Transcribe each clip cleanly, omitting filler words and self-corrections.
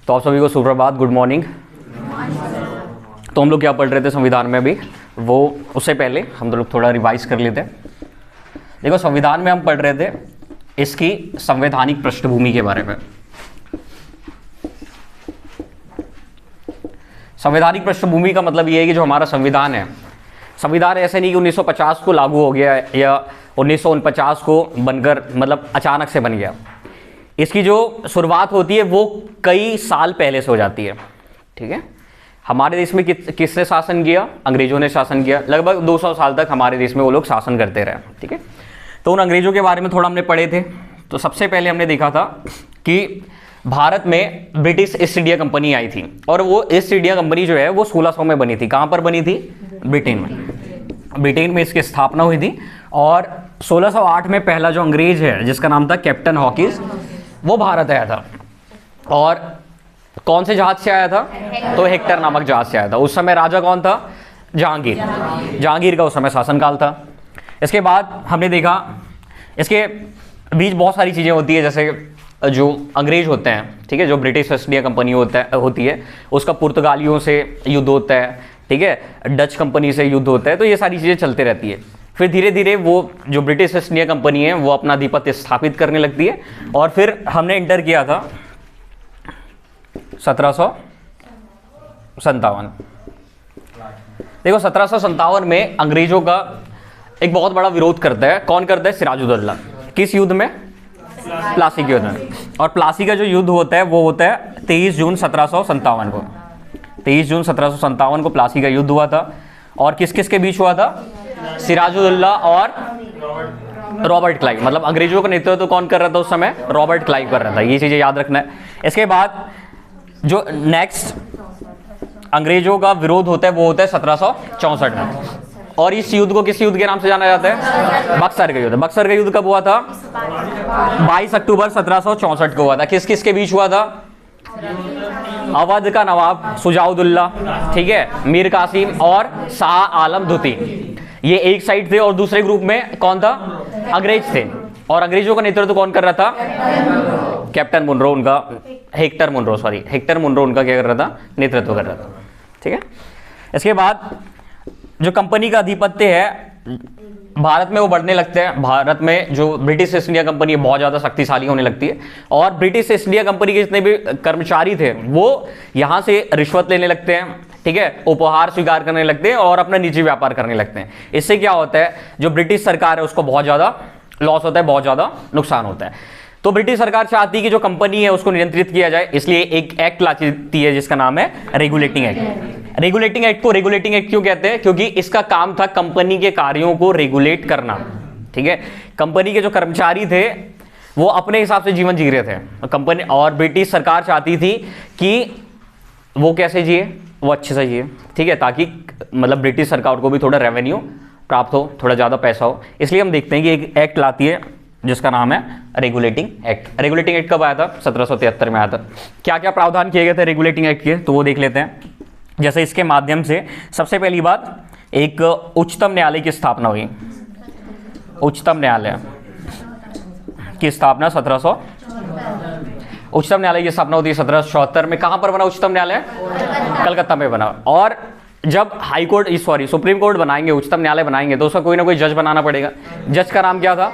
तो आप सभी को सुप्रभात, गुड मॉर्निंग। तो हम लोग क्या पढ़ रहे थे संविधान में अभी, वो उससे पहले हम लोग थोड़ा रिवाइज कर लेते हैं। देखो, संविधान में हम पढ़ रहे थे इसकी संवैधानिक पृष्ठभूमि के बारे में। संवैधानिक पृष्ठभूमि का मतलब ये है कि जो हमारा संविधान है, संविधान ऐसे नहीं कि 1950 को लागू हो गया या 1949 को बनकर मतलब अचानक से बन गया। इसकी जो शुरुआत होती है वो कई साल पहले से हो जाती है। ठीक है, हमारे देश में किसने शासन किया? अंग्रेजों ने शासन किया। लगभग 200 साल तक हमारे देश में वो लोग शासन करते रहे। ठीक है, तो उन अंग्रेजों के बारे में थोड़ा हमने पढ़े थे। तो सबसे पहले हमने देखा था कि भारत में ब्रिटिश ईस्ट इंडिया कंपनी आई थी, और वो ईस्ट इंडिया कंपनी जो है वो 1600 में बनी थी। कहाँ पर बनी थी? ब्रिटेन में। ब्रिटेन में इसकी स्थापना हुई थी, और 1608 में पहला जो अंग्रेज है जिसका नाम था कैप्टन हॉकिंस, वो भारत आया था। और कौन से जहाज से आया था? तो हेक्टर नामक जहाज से आया था। उस समय राजा कौन था? जहांगीर। जहांगीर का उस समय शासनकाल था। इसके बाद हमने देखा इसके बीच बहुत सारी चीज़ें होती है, जैसे जो अंग्रेज होते हैं, ठीक है, जो ब्रिटिश ईस्ट इंडिया कंपनी होती है उसका पुर्तगालियों से युद्ध होता है, ठीक है, डच कंपनी से युद्ध होता है। तो ये सारी चीज़ें चलते रहती है। फिर धीरे धीरे वो जो ब्रिटिश ईस्ट इंडिया कंपनी है वो अपना आधिपत्य स्थापित करने लगती है। और फिर हमने इंटर किया था 1757। देखो, 1757 में अंग्रेजों का एक बहुत बड़ा विरोध करता है। कौन करता है? सिराजुद्दौला। किस युद्ध में? प्लासी के युद्ध में। और प्लासी का जो युद्ध होता है वो होता है 23 जून 1757 को। 23 जून 1757 को प्लासी का युद्ध हुआ था। और किस किस के बीच हुआ था? सिराजुद्दौला और रॉबर्ट क्लाइव। मतलब अंग्रेजों का नेतृत्व तो कौन कर रहा था उस समय? रॉबर्ट क्लाइव कर रहा था। ये चीजें याद रखना है। इसके बाद जो नेक्स्ट अंग्रेजों का विरोध होता है वो होता है 1764 में। और इस युद्ध को किस युद्ध के नाम से जाना जाता है? बक्सर का युद्ध। बक्सर का युद्ध कब हुआ था? 22 अक्टूबर 1764 को हुआ था। किस किस के बीच हुआ था? अवध का नवाब शुजाउद्दौला, ठीक है, मीर कासिम और शाह आलम द्वितीय, ये एक साइड थे। और दूसरे ग्रुप में कौन था? अंग्रेज थे। और अंग्रेजों का नेतृत्व कौन कर रहा था? कैप्टन मुनरो, उनका हेक्टर मुनरो उनका क्या कर रहा था? नेतृत्व कर रहा था। ठीक है, इसके बाद जो कंपनी का आधिपत्य है भारत में वो बढ़ने लगते हैं। भारत में जो ब्रिटिश ईस्ट इंडिया कंपनी है बहुत ज़्यादा शक्तिशाली होने लगती है। और ब्रिटिश ईस्ट इंडिया कंपनी के जितने भी कर्मचारी थे वो यहाँ से रिश्वत लेने लगते हैं, ठीक है, उपहार स्वीकार करने लगते हैं और अपना निजी व्यापार करने लगते हैं। इससे क्या होता है? जो ब्रिटिश सरकार है उसको बहुत ज़्यादा लॉस होता है, बहुत ज़्यादा नुकसान होता है। तो ब्रिटिश सरकार चाहती है कि जो कंपनी है उसको नियंत्रित किया जाए, इसलिए एक एक्ट लाती है जिसका नाम है रेगुलेटिंग एक्ट। रेगुलेटिंग एक्ट को रेगुलेटिंग एक्ट क्यों कहते हैं? क्योंकि इसका काम था कंपनी के कार्यों को रेगुलेट करना। ठीक है, कंपनी के जो कर्मचारी थे वो अपने हिसाब से जीवन जी रहे थे कंपनी, और ब्रिटिश सरकार चाहती थी कि वो कैसे जिए? वो अच्छे से जिए, ठीक है, ताकि मतलब ब्रिटिश सरकार को भी थोड़ा रेवेन्यू प्राप्त हो, थोड़ा ज़्यादा पैसा हो। इसलिए हम देखते हैं कि एक एक्ट लाती है जिसका नाम है रेगुलेटिंग एक्ट। रेगुलेटिंग एक्ट कब आया था? 1773 में आया था। क्या क्या प्रावधान किए गए थे रेगुलेटिंग एक्ट के, तो वो देख लेते हैं। जैसे इसके माध्यम से सबसे पहली बात, एक उच्चतम न्यायालय की स्थापना हुई। उच्चतम न्यायालय की स्थापना उच्चतम न्यायालय की स्थापना होती है 1774 में। कहां पर बना उच्चतम न्यायालय? कलकत्ता में बना। और जब हाई कोर्ट सुप्रीम कोर्ट बनाएंगे, उच्चतम न्यायालय बनाएंगे, तो उसका कोई ना कोई जज बनाना पड़ेगा। जज का नाम क्या था?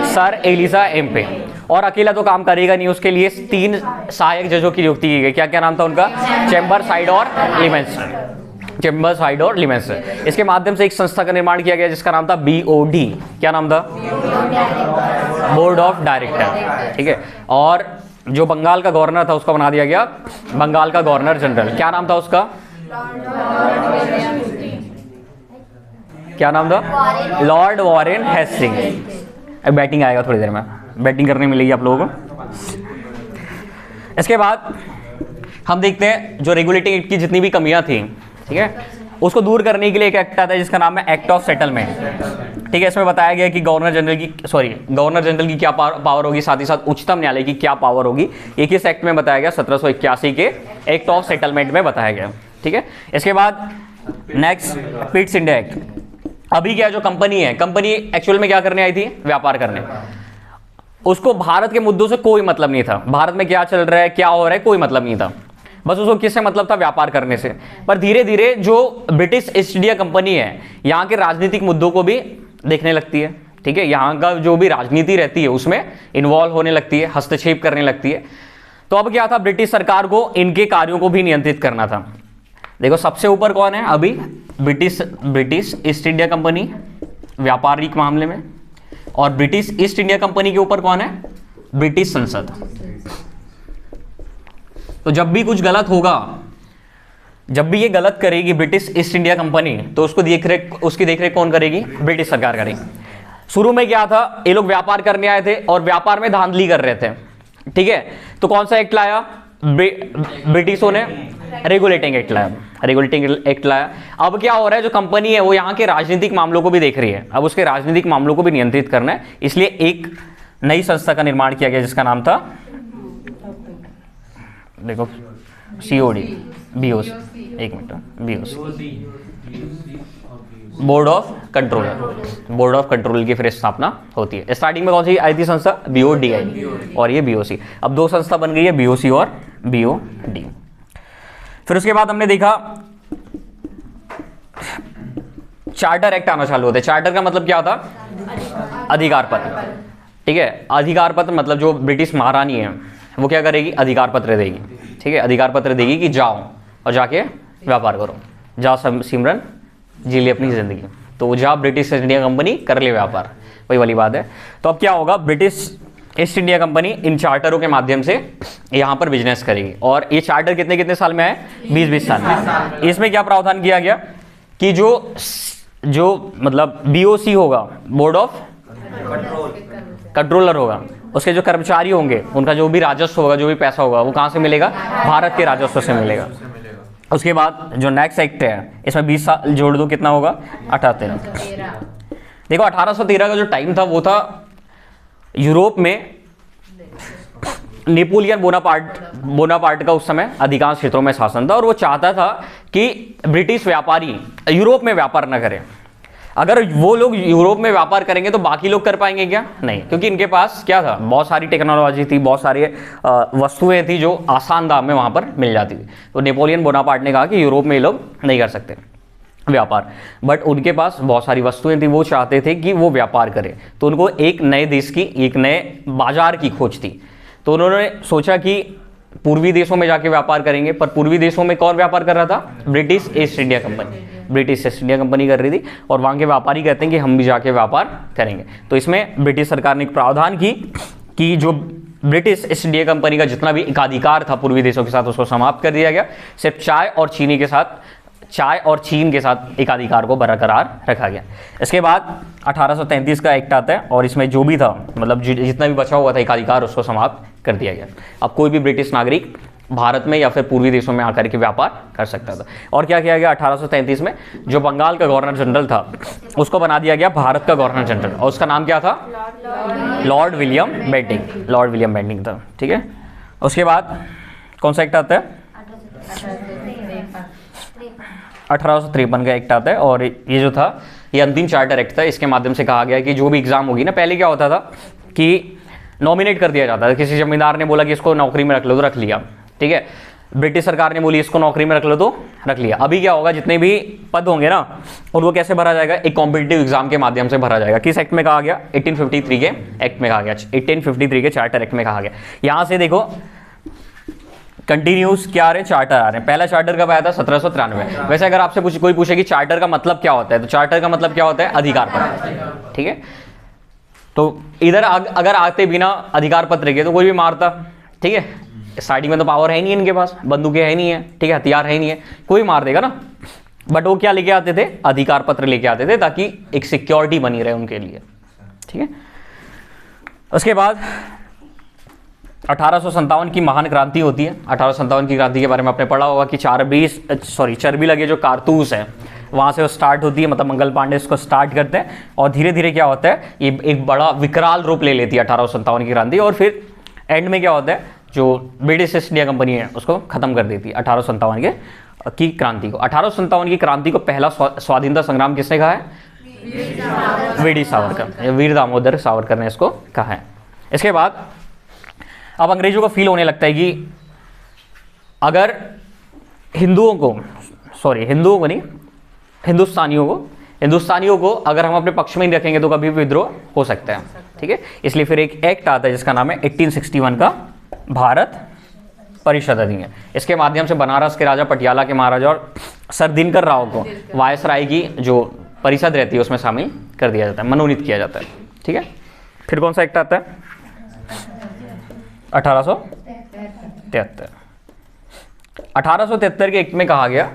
Sir Elijah Impey. और अकेला तो काम करेगा नहीं, उसके लिए 3 सहायक जजों की नियुक्ति की गई। क्या क्या नाम था उनका? चैम्बर्स, हाइड और लिमेंस्टर। चैम्बर्स, हाइड और लिमेंस्टर। इसके माध्यम से एक संस्था का निर्माण किया गया जिसका नाम था BOD। क्या नाम था? Board of director. ठीक है, और जो बंगाल का गवर्नर था उसका बना दिया गया बंगाल का गवर्नर जनरल। क्या नाम था उसका? क्या नाम था? Lord Warren Hastings. बैटिंग आएगा थोड़ी देर में, बैटिंग करने मिलेगी आप लोगों को। इसके बाद हम देखते हैं जो रेगुलेटिंग एक्ट की जितनी भी कमियां थी, ठीक है, उसको दूर करने के लिए एक एक्ट आता है जिसका नाम है एक्ट ऑफ सेटलमेंट। ठीक है, इसमें बताया गया कि गवर्नर जनरल की क्या पावर होगी, साथ ही साथ उच्चतम न्यायालय की क्या पावर होगी। ये किस एक्ट में बताया गया? 1781 के एक्ट ऑफ सेटलमेंट में बताया गया। ठीक है, इसके बाद नेक्स्ट पिट्स इंडिया एक्ट। अभी क्या जो कंपनी है, कंपनी एक्चुअल में क्या करने आई थी? व्यापार करने। उसको भारत के मुद्दों से कोई मतलब नहीं था, भारत में क्या चल रहा है क्या हो रहा है कोई मतलब नहीं था, बस उसको किससे मतलब था, व्यापार करने से। पर धीरे धीरे जो ब्रिटिश ईस्ट इंडिया कंपनी है यहाँ के राजनीतिक मुद्दों को भी देखने लगती है, ठीक है, यहाँ का जो भी राजनीति रहती है उसमें इन्वॉल्व होने लगती है, हस्तक्षेप करने लगती है। तो अब क्या था, ब्रिटिश सरकार को इनके कार्यों को भी नियंत्रित करना था। देखो सबसे ऊपर कौन है अभी, ब्रिटिश ईस्ट इंडिया कंपनी व्यापारिक मामले में, और ब्रिटिश ईस्ट इंडिया कंपनी के ऊपर कौन है, ब्रिटिश संसद। तो जब भी कुछ गलत होगा, जब भी ये गलत करेगी ब्रिटिश ईस्ट इंडिया कंपनी, तो उसकी देखरेख कौन करेगी, ब्रिटिश सरकार करेगी। शुरू में क्या था, ये लोग व्यापार करने आए थे और व्यापार में धांधली कर रहे थे, ठीक है, तो कौन सा एक्ट लाया, ब्रिटिशों ने रेगुलेटिंग एक्ट लाया। अब क्या हो रहा है, जो कंपनी है वो यहाँ के राजनीतिक मामलों को भी देख रही है, अब उसके राजनीतिक मामलों को भी नियंत्रित करना है, इसलिए एक नई संस्था का निर्माण किया गया जिसका नाम था, देखो COD, BOC, एक minute, BOC, board of control की फिर स्थापना होती है। स्टार्टिंग में कौन सी आई थी संस्था, BODI, और ये BOC। अब दो संस्था बन गई है, BOC और BOD। फिर उसके बाद हमने देखा चार्टर एक्ट आना चालू होते हैं। चार्टर का मतलब क्या होता, अधिकार पत्र, ठीक है, अधिकार पत्र मतलब जो ब्रिटिश महारानी है वो क्या करेगी, अधिकार पत्र देगी, ठीक है, अधिकार पत्र देगी कि जाओ और जाके व्यापार करो, जाओ सिमरन जी ले अपनी जिंदगी, तो जा ब्रिटिश ईस्ट इंडिया कंपनी कर ले व्यापार, वही वाली बात है। तो अब क्या होगा, ब्रिटिश ईस्ट इंडिया कंपनी इन चार्टरों के माध्यम से यहाँ पर बिजनेस करेगी, और ये चार्टर कितने कितने साल में आए, 20-20 साल में। इसमें क्या प्रावधान किया गया कि जो मतलब BOC होगा, बोर्ड ऑफ कंट्रोलर होगा, उसके जो कर्मचारी होंगे उनका जो भी राजस्व होगा, जो भी पैसा होगा वो कहाँ से मिलेगा, भारत के राजस्व से मिलेगा। उसके बाद जो नेक्स्ट एक्ट है इसमें 20 साल जोड़ दो, कितना होगा, 1813। देखो 1813 का जो टाइम था वो था यूरोप में नेपोलियन बोनापार्ट का उस समय अधिकांश क्षेत्रों में शासन था, और वो चाहता था कि ब्रिटिश व्यापारी यूरोप में व्यापार न करें। अगर वो लोग यूरोप में व्यापार करेंगे तो बाकी लोग कर पाएंगे क्या, नहीं, क्योंकि इनके पास क्या था, बहुत सारी टेक्नोलॉजी थी, बहुत सारी वस्तुएं थी जो आसान दाम में वहां पर मिल जाती थी। तो नेपोलियन बोनापार्ट ने कहा कि यूरोप में ये लोग नहीं कर सकते व्यापार, बट उनके पास बहुत सारी वस्तुएं थी, वो चाहते थे कि वो व्यापार करें, तो उनको एक नए देश की, एक नए बाजार की खोज थी। तो उन्होंने सोचा कि पूर्वी देशों में जाके व्यापार करेंगे, पर पूर्वी देशों में कौन व्यापार कर रहा था, ब्रिटिश ईस्ट इंडिया कंपनी कर रही थी, और वहाँ के व्यापारी कहते हैं कि हम भी जाके व्यापार करेंगे। तो इसमें ब्रिटिश सरकार ने एक प्रावधान की कि जो ब्रिटिश ईस्ट इंडिया कंपनी का जितना भी एकाधिकार था पूर्वी देशों के साथ उसको समाप्त कर दिया गया, सिर्फ चाय और चीन के साथ एकाधिकार को बरकरार रखा गया। इसके बाद 1833 का एक्ट आता है, और इसमें जो भी था मतलब जितना भी बचा हुआ था एकाधिकार उसको समाप्त कर दिया गया। अब कोई भी ब्रिटिश नागरिक भारत में या फिर पूर्वी देशों में आकर के व्यापार कर सकता था। और क्या किया गया 1833 में, जो बंगाल का गवर्नर जनरल था उसको बना दिया गया भारत का गवर्नर जनरल, और उसका नाम क्या था, लॉर्ड विलियम बेंटिंग था, ठीक है। उसके बाद कौन सा एक्ट आता है, 1853 का एक्ट आता है, और ये जो था ये अंतिम चार्टर एक्ट था। इसके माध्यम से कहा गया कि जो भी एग्जाम होगी ना, पहले क्या होता था कि नॉमिनेट कर दिया जाता था, किसी जमींदार ने बोला कि इसको नौकरी में रख लो तो रख लिया, ठीक है, ब्रिटिश सरकार ने बोली इसको नौकरी में रख लो तो रख लिया। अभी क्या होगा, जितने भी पद होंगे ना उनको कैसे भरा जाएगा, एक कॉम्पिटिटिव एग्जाम के माध्यम से भरा जाएगा। किस एक्ट में कहा गया, 1853 के एक्ट में कहा गया, 1853 के चार्टर एक्ट में कहा गया। यहां से देखो कंटिन्यूस क्या आ रहे हैं, चार्टर आ रहे हैं। पहला चार्टर कब आया था, 1793। वैसे अगर आपसे कोई पूछे कि चार्टर का मतलब क्या होता है, तो चार्टर का मतलब क्या होता है, अधिकार पत्र, ठीक है। तो इधर अगर आते बिना अधिकार पत्र के तो कोई भी मारता, ठीक है, स्टार्टिंग में तो पावर है नहीं इनके पास, बंदूकें है नहीं है, ठीक है, हथियार है नहीं है, कोई मार देगा ना। बट वो क्या लेके आते थे, अधिकार पत्र लेके आते थे, ताकि एक सिक्योरिटी बनी रहे उनके लिए, ठीक है। उसके बाद 1857 की महान क्रांति होती है। 1857 की क्रांति के बारे में आपने पढ़ा होगा कि चर्बी लगे जो कारतूस है वहाँ से वो स्टार्ट होती है, मतलब मंगल पांडे इसको स्टार्ट करते हैं, और धीरे धीरे क्या होता है, ये एक बड़ा विकराल रूप ले लेती है 1857 की क्रांति, और फिर एंड में क्या होता है, जो ब्रिटिश ईस्ट इंडिया कंपनी है उसको खत्म कर देती है 1857 की क्रांति को। 1857 की क्रांति को पहला स्वाधीनता संग्राम किसने कहा है, वीर दामोदर सावरकर ने इसको कहा है। इसके बाद अब अंग्रेजों को फील होने लगता है कि अगर हिंदुओं को नहीं, हिंदुस्तानियों को अगर हम अपने पक्ष में नहीं रखेंगे तो कभी भी विद्रोह हो सकता है, ठीक है। इसलिए फिर एक एक्ट आता है जिसका नाम है 1861 का भारत परिषद अधिनियम। इसके माध्यम से बनारस के राजा, पटियाला के महाराजा और सर दिनकर राव को वायसराय की जो परिषद रहती है उसमें शामिल कर दिया जाता है, मनोनीत किया जाता है, ठीक है। फिर कौन सा एक्ट आता है? 1873। 1873 के एक्ट में कहा गया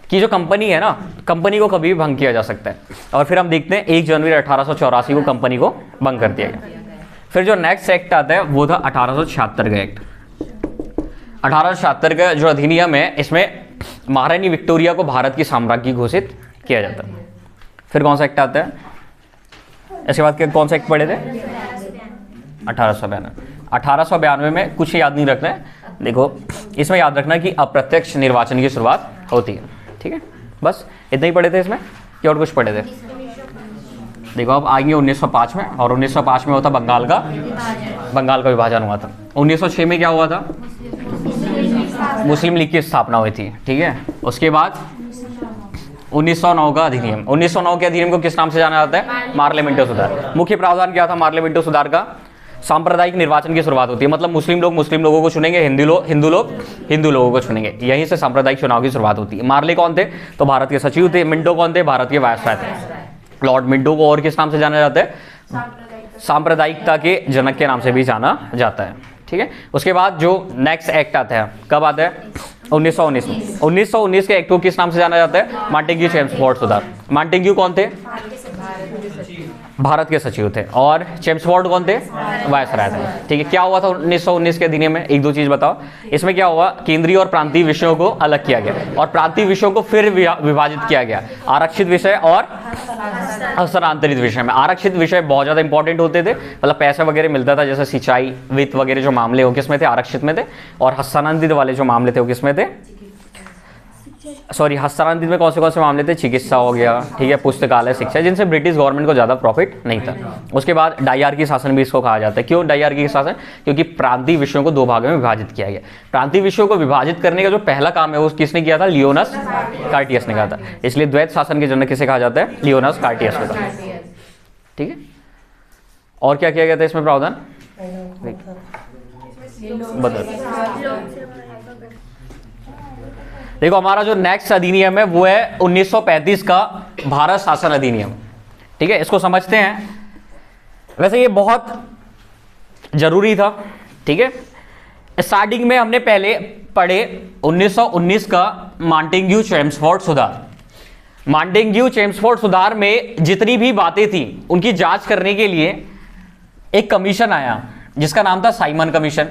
कि जो कंपनी है ना, कंपनी को कभी भी भंग किया जा सकता है। और फिर हम देखते हैं 1 जनवरी 1884 को कंपनी को भंग कर दिया गया। फिर जो नेक्स्ट एक्ट आता है वो था 1876 का एक्ट। 1876 का जो अधिनियम है, इसमें महारानी विक्टोरिया को भारत की साम्राज्ञी घोषित किया जाता है। फिर कौन सा एक्ट आता है? इसके बाद कौन सा एक्ट पढ़े थे? 1892। 1892 में कुछ याद नहीं रखना है, देखो इसमें याद रखना है कि अप्रत्यक्ष निर्वाचन की शुरुआत होती है, ठीक है। बस इतना ही पढ़े थे इसमें कि और कुछ पढ़े थे? देखो अब आएंगे 1905 में, और 1905 में होता बंगाल का विभाजन हुआ था। 1906 में क्या हुआ था? मुस्लिम लीग की स्थापना हुई थी, ठीक है। उसके बाद 1909 का अधिनियम। 1909 के अधिनियम को किस नाम से जाना जाता है? मार्लियामेंटो सुधार। मुख्य प्रावधान क्या था मार्लियामेंटो सुधार का? सांप्रदायिक निर्वाचन की शुरुआत होती है, मतलब मुस्लिम लोग मुस्लिम लोगों को चुनेंगे, हिंदू लोग हिंदू लोगों को चुनेंगे। यहीं से सांप्रदायिक चुनाव की शुरुआत होती है। मार्ले कौन थे? तो भारत के सचिव थे। मिंटो कौन थे? भारत के वायसराय थे। लॉर्ड मिंटो को और किस नाम से जाना जाता है? सांप्रदायिकता के जनक के नाम से भी जाना जाता है, ठीक है। उसके बाद जो नेक्स्ट एक्ट आता है, कब आता है? 1919 में। 1919 के एक्ट को किस नाम से जाना जाता है? मॉन्टेग्यू चेम्सफोर्ड सुधार। मॉन्टेग्यू कौन थे? भारत के सचिव थे। और चेम्सफोर्ड कौन थे? वायसराय थे, ठीक है। क्या हुआ था 1919 के अधिनियम में? एक दो चीज बताओ। इसमें क्या हुआ? केंद्रीय और प्रांतीय विषयों को अलग किया गया, और प्रांतीय विषयों को फिर विभाजित किया गया, आरक्षित विषय और हस्तांतरित विषय में। आरक्षित विषय बहुत ज्यादा इंपॉर्टेंट होते थे, मतलब पैसा वगैरह मिलता था, जैसे सिंचाई, वित्त वगैरह जो मामले हो किसमें थे? आरक्षित में थे। और हस्तांतरित वाले जो मामले थे वो किसमें थे? हस्तांतरित में कौन से मामले थे? चिकित्सा हो गया, ठीक है, पुस्तकालय, शिक्षा, जिनसे ब्रिटिश गवर्नमेंट को ज्यादा प्रॉफिट नहीं था। उसके बाद डायरकी शासन भी इसको कहा जाता है। क्यों डायरकी शासन? क्योंकि प्रांतीय विषयों को दो भागों में विभाजित किया गया। प्रांतीय विषयों को विभाजित करने का जो पहला काम है वो किसने किया था? लियोनस कार्टियस ने कहा था। इसलिए द्वैत शासन के जनक किसे कहा जाता है? लियोनस कार्टियस को, ठीक है। और क्या किया गया था इसमें प्रावधान? देखो हमारा जो नेक्स्ट अधिनियम है वो है 1935 का भारत शासन अधिनियम, ठीक है। इसको समझते हैं। वैसे ये बहुत जरूरी था, ठीक है। स्टार्टिंग में हमने पहले पढ़े 1919 का मॉन्टेग्यू चेम्सफोर्ड सुधार। मॉन्टेग्यू चेम्सफोर्ड सुधार में जितनी भी बातें थी उनकी जांच करने के लिए एक कमीशन आया जिसका नाम था साइमन कमीशन।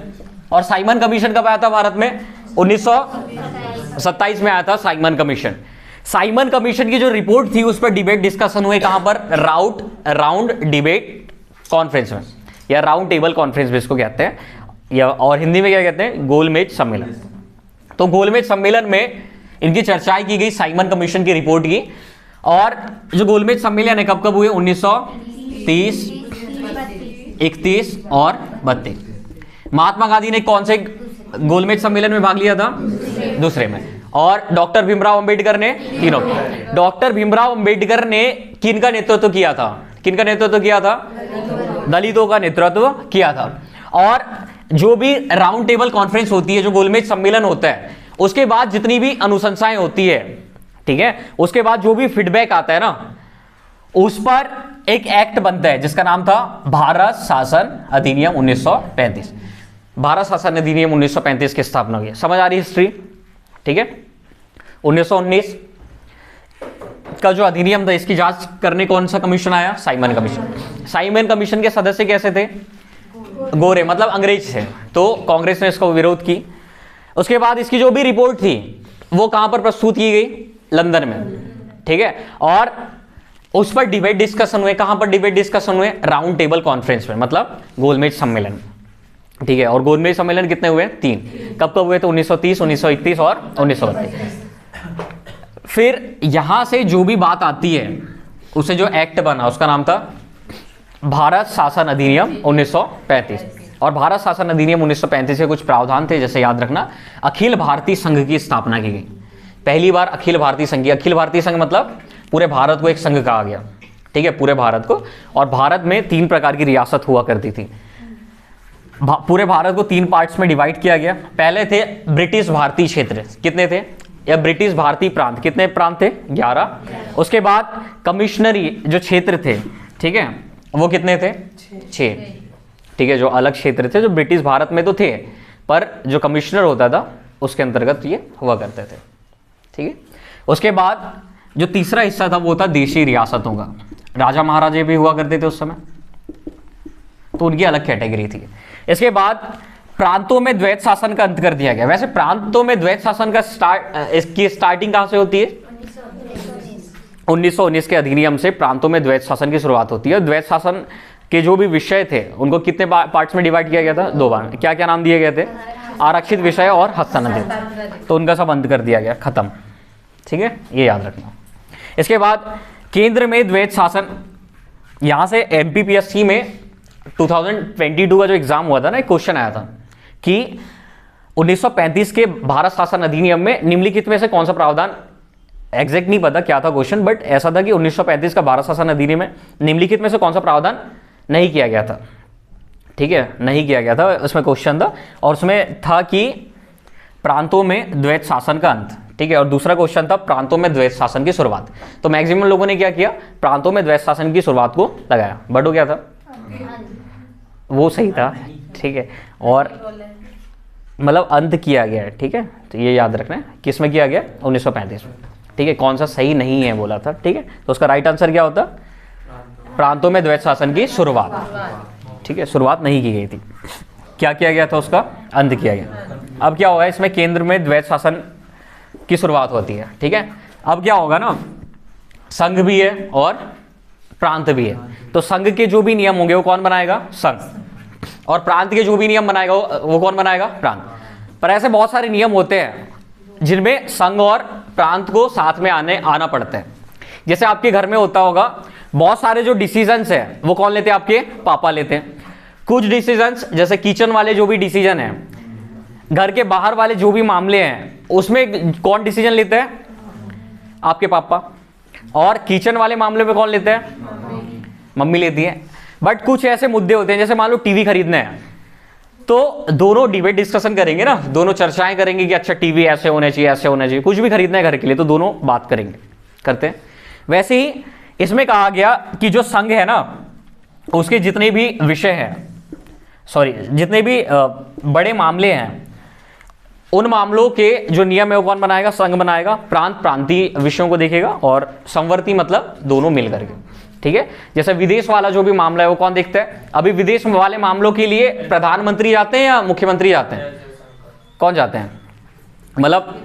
और साइमन कमीशन कब आया था भारत में? 1927 में आया था साइमन कमीशन। साइमन कमीशन की जो रिपोर्ट थी उस पर डिबेट डिस्कशन हुए, कहां पर? राउंड डिबेट कॉन्फ्रेंस में, या राउंड टेबल कॉन्फ्रेंस भी इसको कहते हैं, या और हिंदी में क्या कहते हैं? गोलमेज सम्मेलन। तो गोलमेज सम्मेलन में इनकी चर्चाएं की गई साइमन कमीशन की रिपोर्ट की। और जो गोलमेज सम्मेलन है कब कब हुए? 1930, 31 और 32। महात्मा गांधी ने कौन से गोलमेज सम्मेलन में भाग लिया था? दूसरे में। और डॉक्टर भीमराव अंबेडकर ने तीनों। डॉक्टर भीमराव अंबेडकर ने किनका नेतृत्व किया था? किनका नेतृत्व किया था? दलितों का नेतृत्व किया था। और जो भी राउंड टेबल कॉन्फ्रेंस होती है, जो गोलमेज सम्मेलन होता है, उसके बाद जितनी भी अनुशंसाएं होती है, ठीक है, उसके बाद जो भी फीडबैक आता है ना, उस पर एक एक्ट बनता है जिसका नाम था भारत शासन अधिनियम 1935। भारत शासन अधिनियम 1935 की स्थापना हुई है। समझ आ रही हिस्ट्री, ठीक है। 1919 का जो अधिनियम था इसकी जांच करने कौन सा कमीशन आया? Simon commission. साइमन कमीशन के सदस्य कैसे थे? गोरे, मतलब अंग्रेज थे। तो कांग्रेस ने इसको विरोध की। उसके बाद इसकी जो भी रिपोर्ट थी वो कहां पर प्रस्तुत की गई? लंदन में, ठीक है। और उस पर डिबेट डिस्कशन हुए। कहां पर डिबेट डिस्कशन हुए? राउंड टेबल कॉन्फ्रेंस में, मतलब गोलमेज सम्मेलन, ठीक है। और गोलमेज सम्मेलन कितने हुए? 3। कब कब हुए थे? 1930, 1931 और 1932। फिर यहां से जो भी बात आती है, उसे जो एक्ट बना उसका नाम था भारत शासन अधिनियम 1935। और भारत शासन अधिनियम 1935 के कुछ प्रावधान थे, जैसे याद रखना, अखिल भारतीय संघ की स्थापना की गई। पहली बार अखिल भारतीय संघ, अखिल भारतीय संघ मतलब पूरे भारत को एक संघ कहा गया, ठीक है, पूरे भारत को। और भारत में 3 प्रकार की रियासत हुआ करती थी। पूरे भारत को 3 पार्ट्स में डिवाइड किया गया। पहले थे ब्रिटिश भारतीय क्षेत्र, कितने थे, या ब्रिटिश भारतीय प्रांत, कितने प्रांत थे, 11। उसके बाद कमिश्नरी जो क्षेत्र थे, ठीक है, वो कितने थे, 6, ठीक है, जो अलग क्षेत्र थे, जो ब्रिटिश भारत में तो थे, पर जो कमिश्नर होता था उसके अंतर्गत ये हुआ करते थे, ठीक है। उसके बाद जो तीसरा हिस्सा था वो था देशी रियासतों का। राजा महाराजे भी हुआ करते थे उस समय, तो उनकी अलग कैटेगरी थी। इसके बाद प्रांतों में द्वैत शासन का अंत कर दिया गया। वैसे प्रांतों में द्वैत शासन का इसकी स्टार्टिंग कहां से होती है, 1919 के अधिनियम से प्रांतों में द्वैत शासन की शुरुआत होती है। द्वैत शासन के जो भी विषय थे उनको कितने पार्ट्स में डिवाइड किया गया था, 2 बार। क्या क्या नाम दिए गए थे, आरक्षित विषय और हस्तांतरित, तो उनका सब अंत कर दिया गया, खत्म, ठीक है, ये याद रखना। इसके बाद केंद्र में द्वैत शासन, यहां से एमपीपीएससी में 2022 का जो एग्जाम हुआ था ना, एक क्वेश्चन आया था कि 1935 के भारत शासन अधिनियम में निम्नलिखित में से कौन सा प्रावधान, एग्जैक्ट नहीं पता क्या था क्वेश्चन, बट ऐसा था कि 1935 का भारत शासन अधिनियम में निम्नलिखित में से कौन सा प्रावधान नहीं किया गया था, ठीक है, नहीं किया गया था, उसमें क्वेश्चन था। और उसमें था कि प्रांतों में द्वैत शासन का अंत, ठीक है, और दूसरा क्वेश्चन था प्रांतों में द्वैत शासन की शुरुआत। तो मैक्सिमम लोगों ने क्या किया, प्रांतों में द्वैत शासन की शुरुआत को लगाया, बट वो क्या था, वो सही था, ठीक है, और मतलब अंत किया गया है, ठीक है, तो ये याद रखना है, किस में किया गया, 1935 में, ठीक है। कौन सा सही नहीं है बोला था, ठीक है, तो उसका राइट आंसर क्या होता, प्रांतों में द्वैत शासन की शुरुआत, ठीक है, शुरुआत नहीं की गई थी, क्या किया गया था, उसका अंत किया गया। अब क्या होगा, इसमें केंद्र में द्वैत शासन की शुरुआत होती है, ठीक है। अब क्या होगा ना, संघ भी है और प्रांत भी है, तो संघ के जो भी नियम होंगे वो कौन बनाएगा, संघ, और प्रांत के जो भी नियम बनाएगा वो कौन बनाएगा, प्रांत। पर ऐसे बहुत सारे नियम होते हैं जिनमें संघ और प्रांत को साथ में आना पड़ता है। जैसे आपके घर में होता होगा, बहुत सारे जो डिसीजंस है वो कौन लेते हैं, आपके पापा लेते हैं। कुछ डिसीजंस जैसे किचन वाले जो भी डिसीजन है, घर के बाहर वाले जो भी मामले हैं, उसमें कौन डिसीजन लेते हैं, आपके पापा। और किचन वाले मामले में कौन लेते हैं, मम्मी लेती है। बट कुछ ऐसे मुद्दे होते हैं, जैसे मान लो टीवी खरीदना है, तो दोनों डिबेट डिस्कशन करेंगे ना, दोनों चर्चाएं करेंगे कि अच्छा टीवी ऐसे होना चाहिए, ऐसे होना चाहिए, कुछ भी खरीदना है घर के लिए तो दोनों बात करेंगे, करते हैं। वैसे ही इसमें कहा गया कि जो संघ है ना, उसके जितने भी विषय हैं, जितने भी बड़े मामले हैं, उन मामलों के जो नियम है वो कौन बनाएगा, संघ बनाएगा। प्रांत प्रांतीय विषयों को देखेगा और संवर्ती मतलब दोनों मिल करके, ठीक है। जैसे विदेश वाला जो भी मामला है वो कौन देखता है, अभी विदेश वाले मामलों के लिए प्रधानमंत्री जाते हैं या मुख्यमंत्री जाते हैं, कौन जाते हैं, मतलब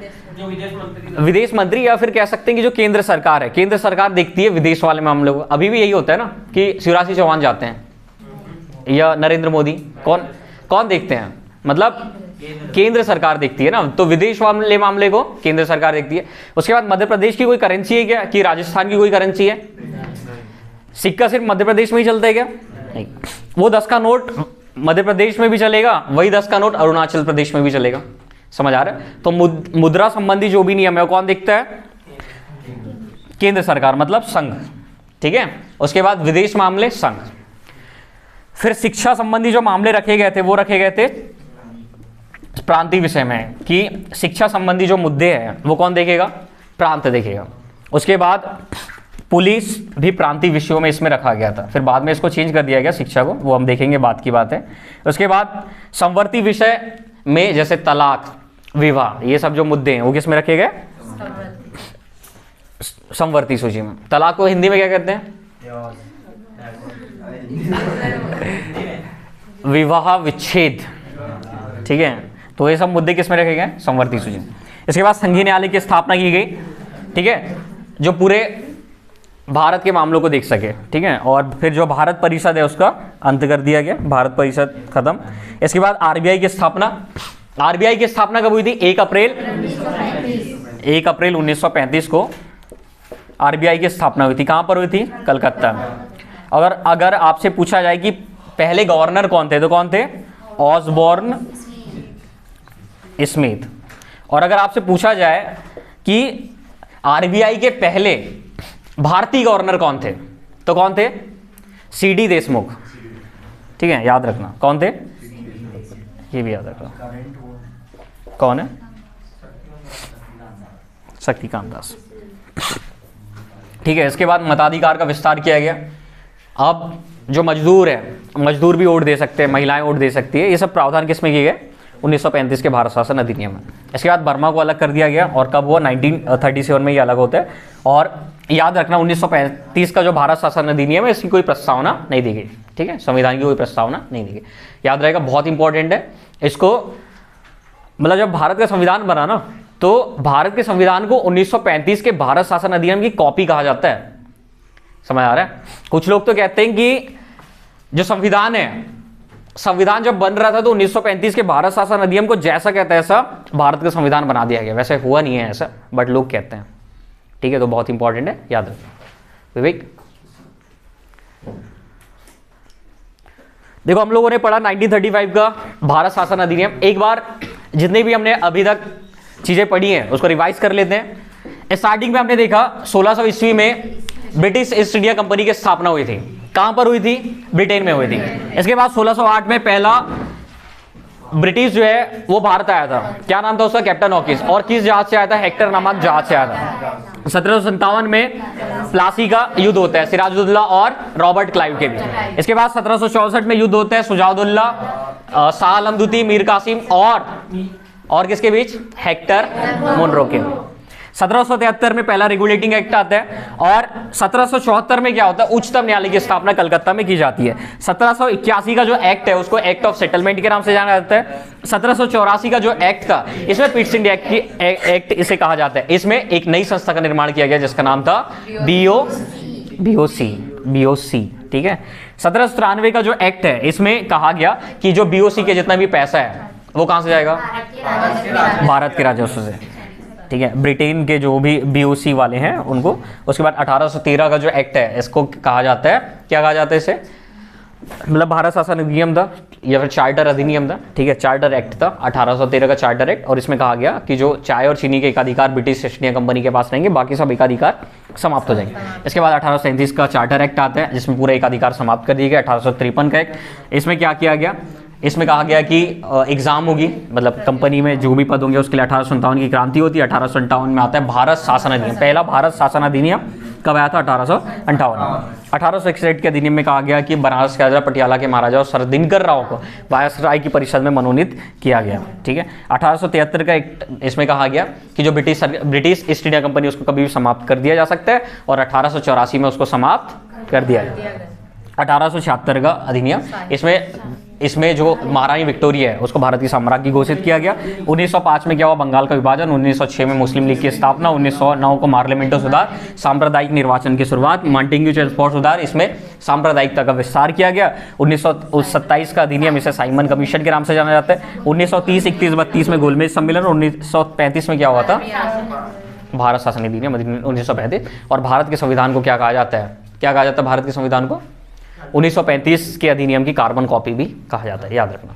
विदेश मंत्री, या फिर कह सकते हैं कि जो केंद्र सरकार है, केंद्र सरकार देखती है विदेश वाले मामलों को। अभी भी यही होता है ना कि शिवराज सिंह चौहान जाते हैं या नरेंद्र मोदी, कौन देखते हैं, मतलब केंद्र सरकार देखती है ना, तो विदेश वाले मामले को केंद्र सरकार देखती है। उसके बाद मध्य प्रदेश की कोई करेंसी है क्या, कि राजस्थान की कोई करेंसी है, सिक्का सिर्फ मध्य प्रदेश में ही चलता है क्या, नहीं। वो 10 का नोट मध्य प्रदेश में भी चलेगा, वही 10 का नोट अरुणाचल प्रदेश में भी चलेगा, समझ आ रहा है। तो मुद्रा संबंधी जो भी नियम है वो कौन देखता है, केंद्र सरकार मतलब संघ, ठीक है। उसके बाद विदेश मामले संघ। फिर शिक्षा संबंधी जो मामले रखे गए थे वो रखे गए थे प्रांतीय विषय में, कि शिक्षा संबंधी जो मुद्दे हैं वो कौन देखेगा, प्रांत देखेगा। उसके बाद पुलिस भी प्रांतीय विषयों में इसमें रखा गया था, फिर बाद में इसको चेंज कर दिया गया शिक्षा को, वो हम देखेंगे, बात की बात है। उसके बाद संवर्ती विषय में जैसे तलाक, विवाह, ये सब जो मुद्दे हैं वो किस में रखे गए, संवर्ती सूची में। तलाक को हिंदी में क्या कहते हैं, विवाह विच्छेद, ठीक है। तो ये सब मुद्दे किस में रखे गए, संवर्ती सूची में। इसके बाद संघीय न्यायालय की स्थापना की गई, ठीक है, जो पूरे भारत के मामलों को देख सके, ठीक है। और फिर जो भारत परिषद है उसका अंत कर दिया गया, भारत परिषद खत्म। इसके बाद आरबीआई की स्थापना, आरबीआई की स्थापना कब हुई थी, 1 अप्रैल 1935 को आरबीआई की स्थापना हुई थी। कहां पर हुई थी, कलकत्ता में। अगर अगर आपसे पूछा जाए कि पहले गवर्नर कौन थे, तो कौन थे? Osborne Smith. और अगर आपसे पूछा जाए कि आरबीआई के पहले भारतीय गवर्नर कौन थे, तो कौन थे? सीडी देशमुख। ठीक है, याद रखना कौन थे, ये भी याद रखना। कौन है? शक्तिकांत दास। ठीक है, इसके बाद मताधिकार का विस्तार किया गया। अब जो मजदूर है, मजदूर भी वोट दे सकते हैं, महिलाएं वोट दे सकती है। ये सब प्रावधान किसमें किए गए? 1935 के भारत शासन अधिनियम में। इसके बाद बर्मा को अलग कर दिया गया, और कब हुआ? 1937 में ये अलग होता है। और याद रखना 1935 का जो भारत शासन अधिनियम है, इसकी कोई प्रस्तावना नहीं दी गई। ठीक है, संविधान की कोई प्रस्तावना नहीं दी गई, याद रहेगा, बहुत इंपॉर्टेंट है इसको। मतलब जब भारत का संविधान बना ना, तो भारत के संविधान को 1935 के भारत शासन अधिनियम की कॉपी कहा जाता है। समझ आ रहा है? कुछ लोग तो कहते हैं कि जो संविधान है, संविधान जब बन रहा था तो 1935 के भारत शासन अधिनियम को जैसा कहता है ऐसा भारत का संविधान बना दिया गया। वैसे हुआ नहीं है ऐसा, बट लोग कहते हैं। ठीक है, तो बहुत इंपॉर्टेंट है, याद रखना। विवेक, देखो हम लोगों ने पढ़ा 1935 का भारत शासन अधिनियम। एक बार जितने भी हमने अभी तक चीजें पढ़ी हैं उसको रिवाइज कर लेते हैं। स्टार्टिंग में हमने देखा 1600 ईस्वी में ब्रिटिश ईस्ट इंडिया कंपनी की स्थापना हुई थी। कहां पर हुई थी? ब्रिटेन में हुई थी। इसके बाद 1608 में पहला ब्रिटिश जो है वो भारत आया था। क्या नाम था उसका? Captain Hawkins. और किस जहाज से आया था? हेक्टर नामक जहाज से आया था। 1757 में प्लासी का युद्ध होता है सिराजुद्दौला और रॉबर्ट क्लाइव के बीच। इसके बाद 1764 में युद्ध होता है शुजाउद्दौला, शाह आलम द्वितीय, मीर कासिम और किसके बीच? हेक्टर मुनरो के। 1773 में पहला रेगुलेटिंग एक्ट आता है, और 1774 में क्या होता है? उच्चतम न्यायालय की स्थापना कलकत्ता में की जाती है। 1781 का जो एक्ट है उसको एक्ट ऑफ सेटलमेंट के नाम से जाना जाता है। 1784 का जो एक्ट था, इसमें पिट्स इंडिया एक्ट इसे कहा जाता है। इसमें एक नई संस्था का निर्माण किया गया जिसका नाम था बीओसी। ठीक है, 1793 का जो एक्ट है इसमें कहा गया कि जो बीओसी के जितना भी पैसा है वो कहां से जाएगा? भारत के राजस्व से। ठीक है, ब्रिटेन के जो भी बीओसी वाले हैं उनको। उसके बाद 1813 का जो एक्ट है इसको कहा जाता है, क्या कहा जाता है इसे? मतलब भारत शासन अधिनियम था या फिर चार्टर अधिनियम था। ठीक है, चार्टर एक्ट था, 1813 का चार्टर एक्ट। और इसमें कहा गया कि जो चाय और चीनी के एकाधिकार ब्रिटिश ईस्ट इंडिया कंपनी के पास रहेंगे, बाकी सब एकाधिकार समाप्त हो जाएंगे। इसके बाद 1837 का चार्टर एक्ट आता है जिसमें पूरे एकाधिकार समाप्त कर दिए गए। 1853 का एक्ट, इसमें क्या किया गया? इसमें कहा गया कि एग्जाम होगी, मतलब कंपनी में जो भी पद होंगे उसके लिए 1857 की क्रांति होती है। 1857 में आता है भारत शासन अधिनियम। पहला भारत शासन अधिनियम कब आया था? 1858। 1861 के अधिनियम में कहा गया कि बनारस के राजा, पटियाला के महाराजा और सर दिनकर राव को वायसराय की परिषद में मनोनीत किया गया। ठीक है, 1873 का एक इसमें कहा गया कि जो ब्रिटिश ईस्ट इंडिया कंपनी उसको कभी भी समाप्त कर दिया जा सकता है, और 1884 में उसको समाप्त कर दिया गया। 1876 का अधिनियम, इसमें जो महारानी विक्टोरिया है उसको भारत की साम्राज्ञी घोषित किया गया। 1905 में क्या हुआ? बंगाल का विभाजन। 1906 में मुस्लिम लीग की स्थापना। 1909 को पार्लियामेंटो सुधार, सांप्रदायिक निर्वाचन की शुरुआत, मॉन्टेग्यू ट्रांसपोर्ट सुधार, इसमें सांप्रदायिकता का विस्तार किया गया। 1927 का अधिनियम, इसे साइमन कमीशन के नाम से जाना जाता है। 1930, 31, 32 में गोलमेज सम्मेलन। 1935 में क्या हुआ था? भारत शासन अधिनियम 1935। और भारत के संविधान को क्या कहा जाता है? क्या कहा जाता है भारत के संविधान को? 1935 के अधिनियम की कार्बन कॉपी भी कहा जाता है, याद रखना।